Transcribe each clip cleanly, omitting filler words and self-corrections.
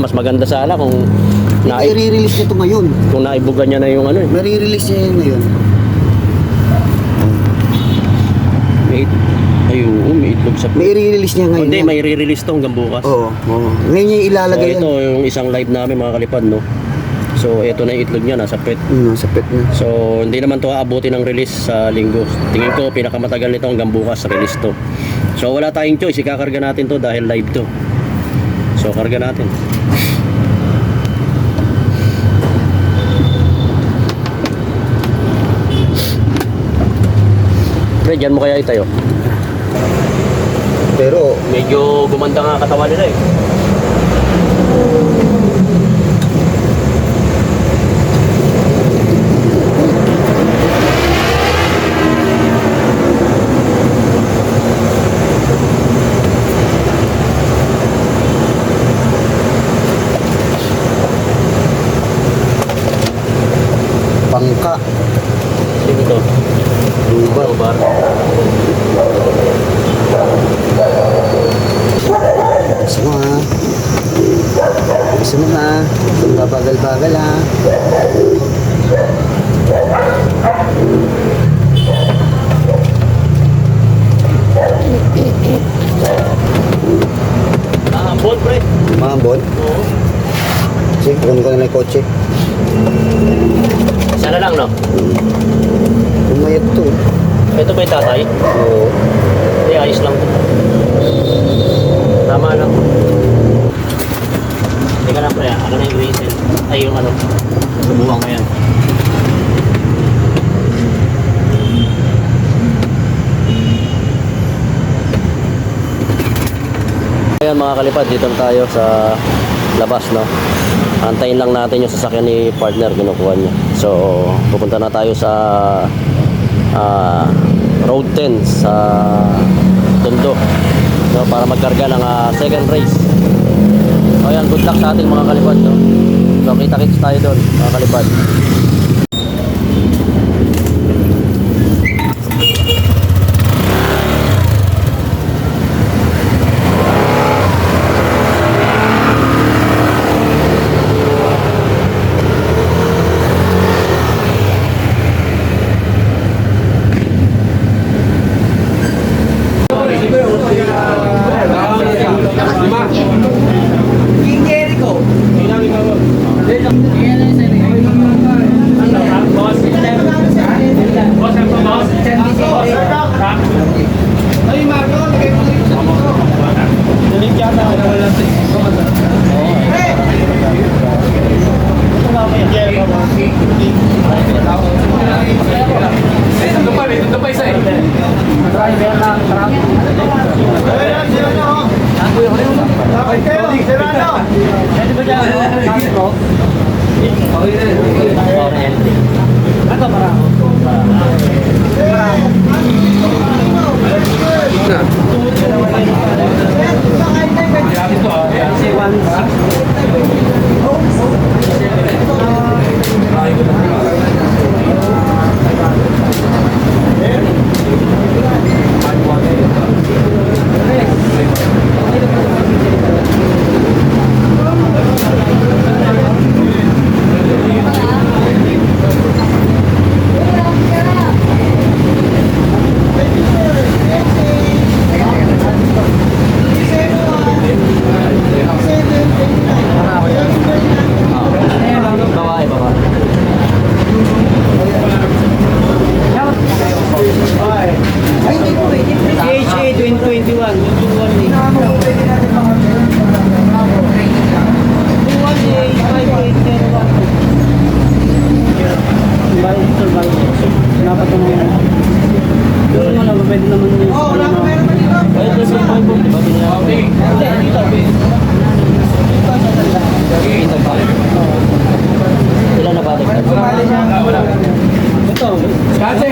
Mas maganda sana kung i-release nito ngayon. Kung naibugan niya na yung ano eh. Nare-release niya yun ngayon. May itlog sa... May i-release niya ngayon. Hindi, may re-release to hanggang bukas. Oo. Ngayon niya ilalagay ito yung isang live namin mga kalipad, no? So, ito na yung itlog niya, nasa pet. Nasa pet na. So, hindi naman to aabutin ng release sa linggo. Tingin ko, pinakamatagal nito hanggang bukas release to. So, wala tayong choice. Ikakarga natin to dahil live to. So, karga natin. Pre, dyan mo kaya itayo? Pero, medyo gumanda nga katawan nila eh. bangka. Sino to? Lubar. Gusto mo ha? Gusto mo ha? Babagal-bagal ha? Ambon, pre. Maambon? Oo. Sige, kunin ko na yung kotse. Isa na lang, no? Umayat to. Ito ba yung tatay? Oo. Hindi, ayos lang. Tama lang. Teka lang, pre. Ano na yung reason? Ay, yung ano. Subukan ko yan. Ayan mga kalipad, dito na tayo sa labas, no? Antayin lang natin yung sasakyan ni partner, kinukuha niya. So, pupunta na tayo sa Road 10 sa Tondo, no? Para magkarga ng second race. So, ayan, good luck sa ating mga kalipad, no? So, kita-kits tayo doon, mga kalipad.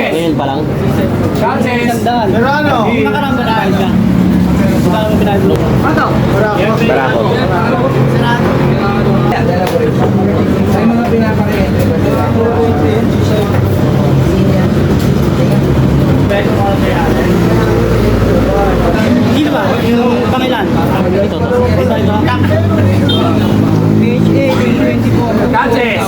Ngayon pa lang. Barako. Sa mga pinapakita. Dito ba? Yung pangilan? Ito. Catches!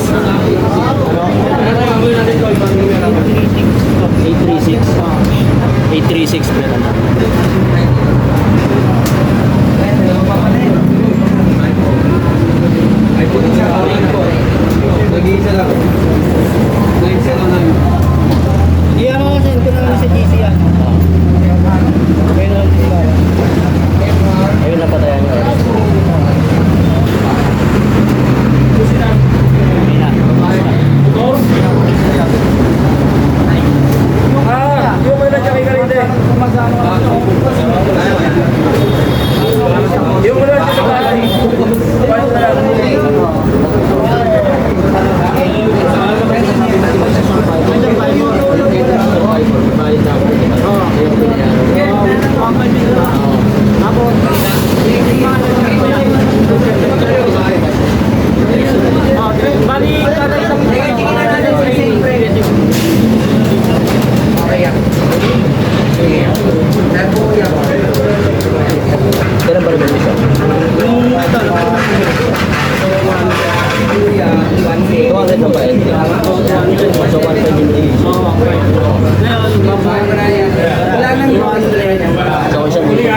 836 pera na. Nag-iisa lang. Nag-iisa lang namin. Iyan mo kasi ito na sa GC yan. Ayun na patayan nyo. Yung may nandiyan ka rin din. Yung wala siya sa bahay. Paano na lang? Kailan ba rin isa? Ito ang red ng bayad. So, 170. So, isang bilhin.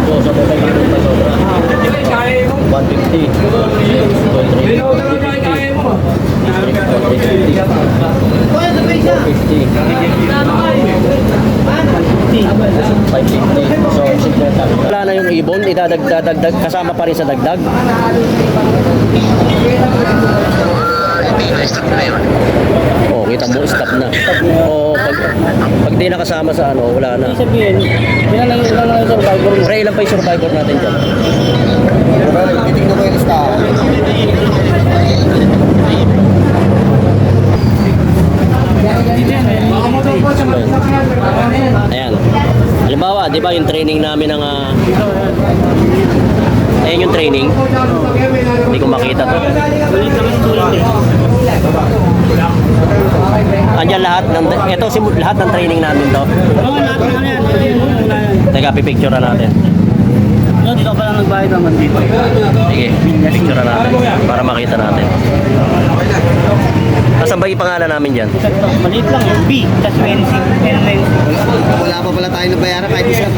So, sa baba yung pa sobra. 150. 550. So, 60. Wala na yung ibon, idadagdag kasama pa rin sa dagdag. Oh, kita mo, stop na. Oh, pag di nakasama sa ano, wala na. Sabihin, ilan lang yung survivor mo? Pre, ilan pa yung survivor natin dyan? Titignan ko yung listahan. Ayan. Halimbawa, di ba yung training namin ng... ayan yung training. Hindi ko makita to. Andyan lahat ng... Ito lahat ng training namin to. Oo, lahat na yan. Teka, pipicture natin. No, dito pa lang nagbayad naman dito. Sige, picture natin para makita natin. Asan ba yung pangalan namin dyan? Maliit lang yung B, tas Wednesday, and Wednesday. Wala pa pala tayo nabayaran kahit isa.